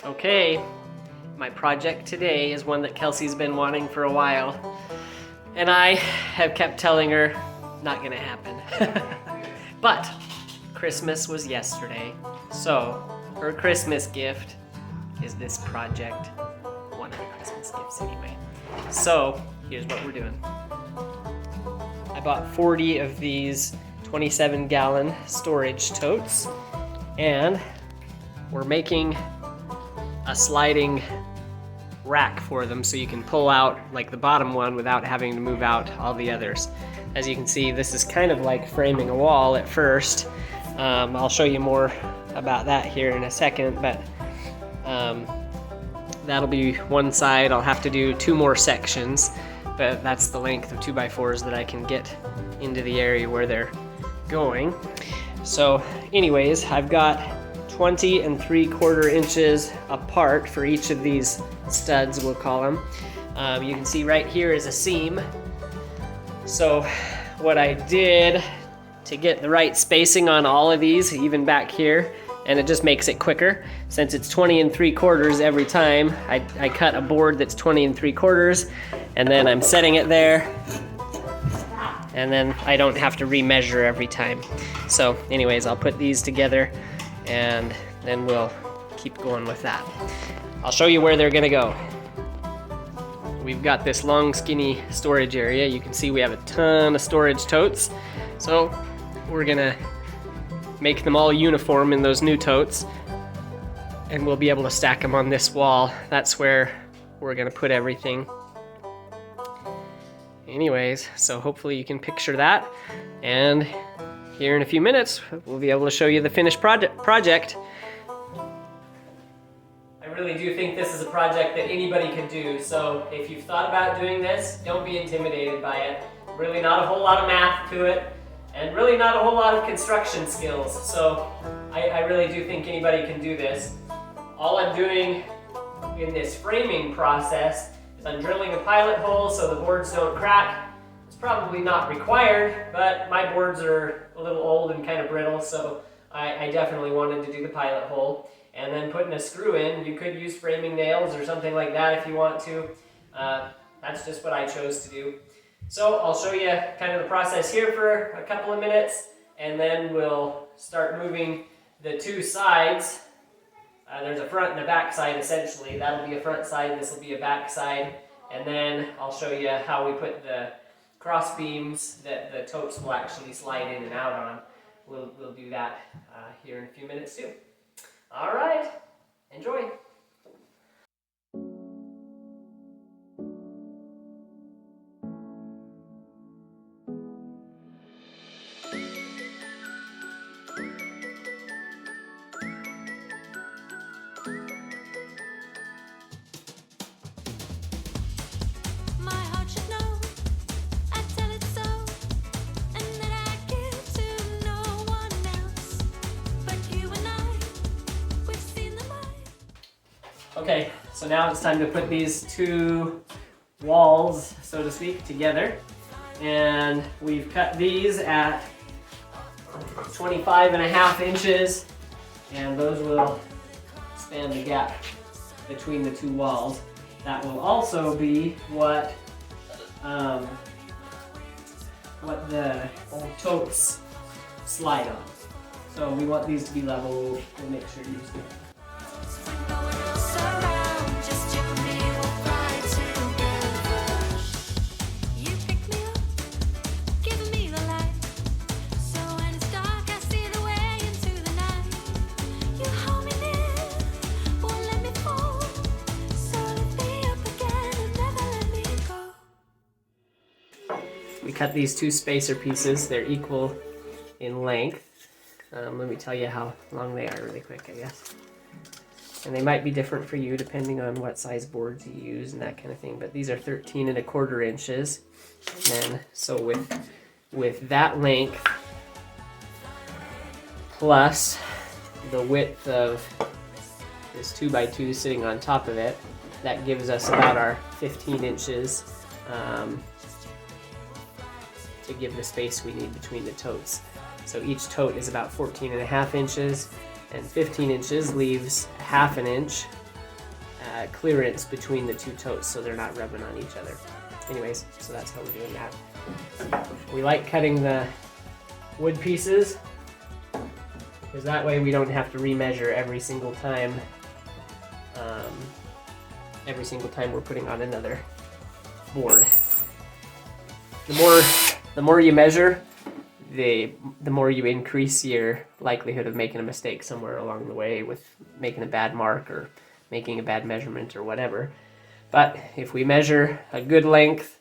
Okay, my project today is one that Kelsey's been wanting for a while, and I have kept telling her, not gonna happen. But Christmas was yesterday, so her Christmas gift is this project. One of the Christmas gifts anyway. So here's what we're doing. I bought 40 of these 27-gallon storage totes, and we're making a sliding rack for them so you can pull out like the bottom one without having to move out all the others. As you can see, this is kind of like framing a wall at first. I'll show you more about that here in a second, but that'll be one side. I'll have to do 2 more sections, but that's the length of 2x4s that I can get into the area where they're going. So anyways, I've got 20 3/4 inches apart for each of these studs, we'll call them. You can see right here is a seam. So what I did to get the right spacing on all of these, even back here, and it just makes it quicker, since it's 20 3/4 every time, I cut a board that's 20 3/4, and then I'm setting it there, and then I don't have to remeasure every time. So anyways, I'll put these together and then we'll keep going with that. I'll show you where they're gonna go. We've got this long, skinny storage area. You can see we have a ton of storage totes. So we're gonna make them all uniform in those new totes, and we'll be able to stack them on this wall. That's where we're gonna put everything. Anyways, so hopefully you can picture that, and here in a few minutes we'll be able to show you the finished project. I really do think this is a project that anybody could do, so if you've thought about doing this, don't be intimidated by it. Really not a whole lot of math to it, and really not a whole lot of construction skills, so I really do think anybody can do this. All I'm doing in this framing process is I'm drilling a pilot hole so the boards don't crack. It's probably not required, but my boards are a little old and kind of brittle, so I definitely wanted to do the pilot hole. And then putting a screw in. You could use framing nails or something like that if you want to. That's just what I chose to do. So I'll show you kind of the process here for a couple of minutes, and then we'll start moving the 2 sides. There's a front and a back side essentially. That'll be a front side, this will be a back side. And then I'll show you how we put the cross beams that the totes will actually slide in and out on. We'll do that here in a few minutes too. All right, enjoy. Okay, so now it's time to put these 2 walls, so to speak, together. And we've cut these at 25.5 inches, and those will span the gap between the 2 walls. That will also be what the totes slide on. So we want these to be level. We'll make sure you do. We cut these 2 spacer pieces. They're equal in length. Let me tell you how long they are really quick, I guess. And they might be different for you depending on what size boards you use and that kind of thing. But these are 13 1/4 inches. And then, so with that length plus the width of this 2x2 sitting on top of it, that gives us about our 15 inches to give the space we need between the totes. So each tote is about 14.5 inches, and 15 inches leaves 1/2 inch clearance between the two totes so they're not rubbing on each other. Anyways, so that's how we're doing that. We like cutting the wood pieces because that way we don't have to remeasure every single time. Every single time we're putting on another board. The more you measure, the more you increase your likelihood of making a mistake somewhere along the way with making a bad mark or making a bad measurement or whatever. But if we measure a good length,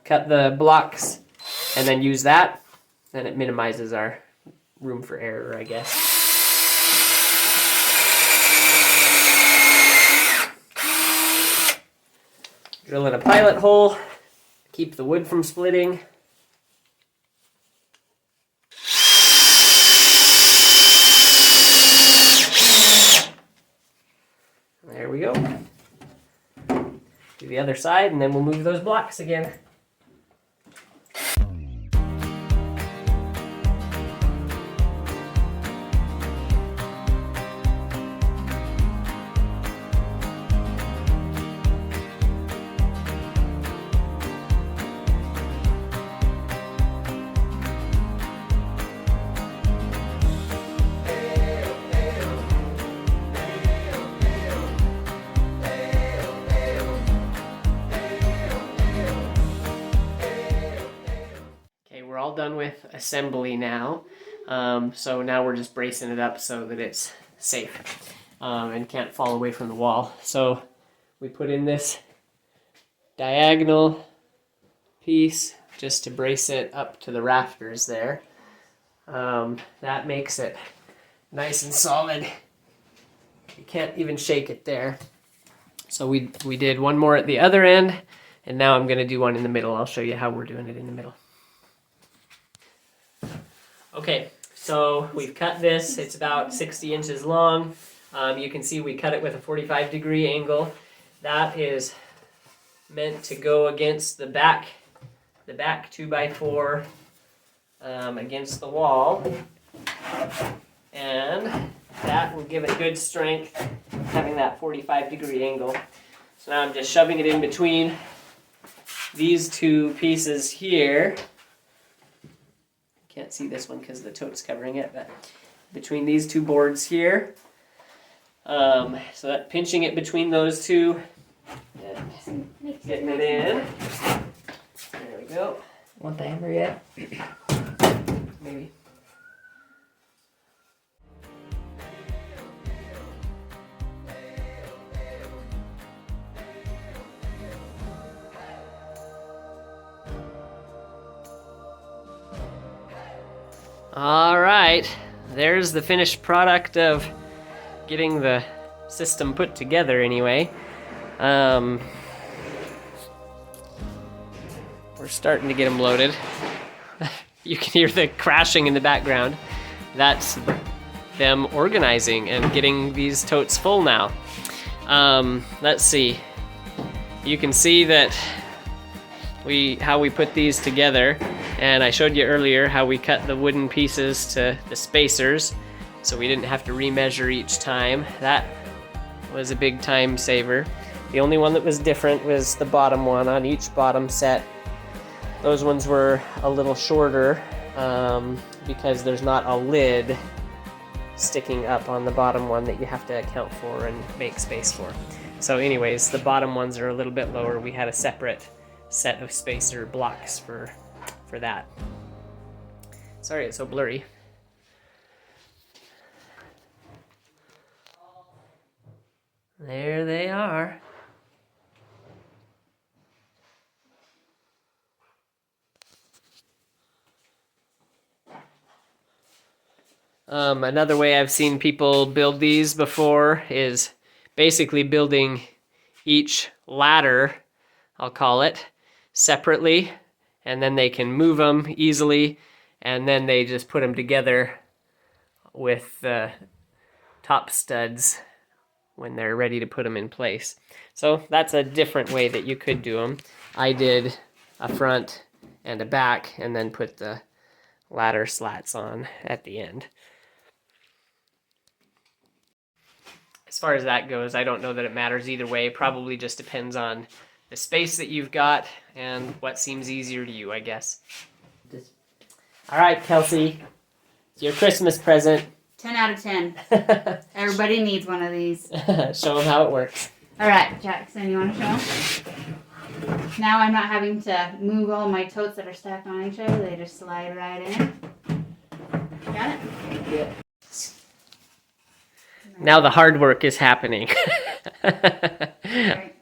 cut the blocks, and then use that, then it minimizes our room for error, I guess. Drill in a pilot hole, keep the wood from splitting. There we go. Do the other side, and then we'll move those blocks again. We're all done with assembly now, so now we're just bracing it up so that it's safe and can't fall away from the wall. So we put in this diagonal piece just to brace it up to the rafters there. That makes it nice and solid. You can't even shake it there. So we did one more at the other end, and now I'm going to do one in the middle. I'll show you how we're doing it in the middle. Okay, so we've cut this. It's about 60 inches long. You can see we cut it with a 45-degree angle. That is meant to go against the back 2x4 against the wall. And that will give it good strength, having that 45-degree angle. So now I'm just shoving it in between these two pieces here. Can't see this one because the tote's covering it, but between these two boards here. So that pinching it between those two and getting it in. There we go. Want the hammer yet? Maybe. All right, there's the finished product of getting the system put together anyway. We're starting to get them loaded. You can hear the crashing in the background. That's them organizing and getting these totes full now. Let's see. You can see that how we put these together, and I showed you earlier how we cut the wooden pieces to the spacers so we didn't have to remeasure each time. That was a big time saver. The only one that was different was the bottom one on each bottom set. Those ones were a little shorter because there's not a lid sticking up on the bottom one that you have to account for and make space for. So anyways, the bottom ones are a little bit lower. We had a separate set of spacer blocks for that. Sorry it's so blurry. There they are. Another way I've seen people build these before is basically building each ladder, I'll call it, separately, and then they can move them easily, and then they just put them together with the top studs when they're ready to put them in place. So that's a different way that you could do them. I did a front and a back and then put the ladder slats on at the end. as far as that goes, I don't know that it matters either way. Probably just depends on the space that you've got and what seems easier to you, I guess. All right, Kelsey, it's your Christmas present. 10 out of 10. Everybody needs one of these. Show them how it works. All right, Jackson, you want to show them? Now I'm not having to move all my totes that are stacked on each other. They just slide right in. Got it? Yeah. Now the hard work is happening. Right.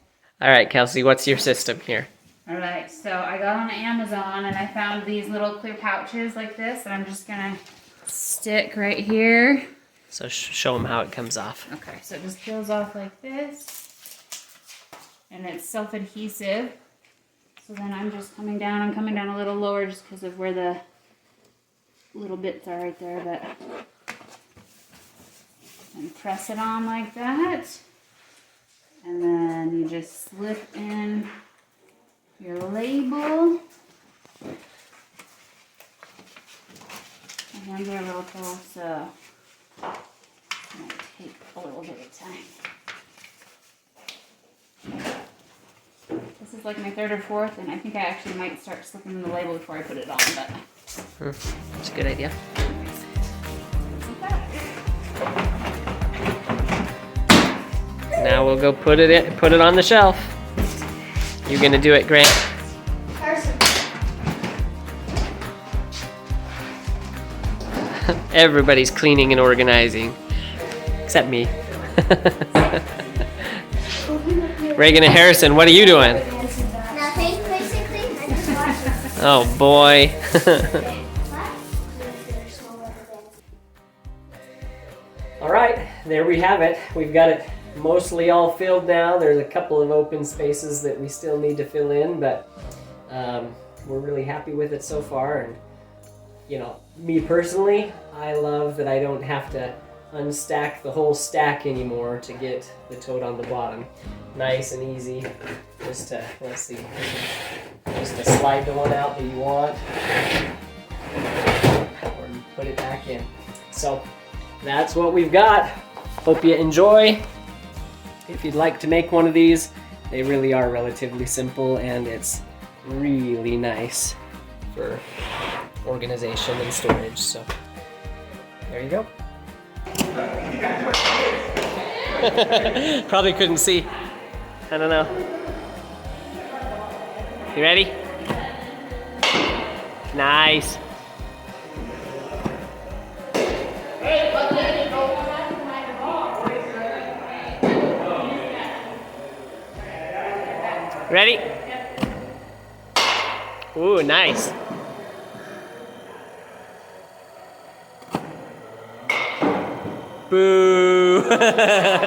All right, Kelsey, what's your system here? All right, so I got on Amazon and I found these little clear pouches like this, and I'm just gonna stick right here. So show them how it comes off. Okay, so it just peels off like this, and it's self-adhesive. So then I'm coming down a little lower just because of where the little bits are right there, but and press it on like that, and then you just slip in your label. My hands are a little cold, so it's going to take a little bit of time. This is like my third or fourth, and I think I actually might start slipping in the label before I put it on, but that's a good idea. Now we'll go put it on the shelf. You're gonna do it, Grant. Everybody's cleaning and organizing, except me. Reagan and Harrison, what are you doing? Nothing, basically. I just watched it. Oh boy. All right, there we have it. We've got it mostly all filled now. There's a couple of open spaces that we still need to fill in, but we're really happy with it so far. And you know, me personally, I love that I don't have to unstack the whole stack anymore to get the tote on the bottom. Nice and easy. Just to, let's see, just to slide the one out that you want, or put it back in. So that's what we've got. Hope you enjoy. If you'd like to make one of these, they really are relatively simple, and it's really nice for organization and storage. So there you go. Probably couldn't see. I don't know. You ready? Nice. Ready? Ooh, nice. Boo.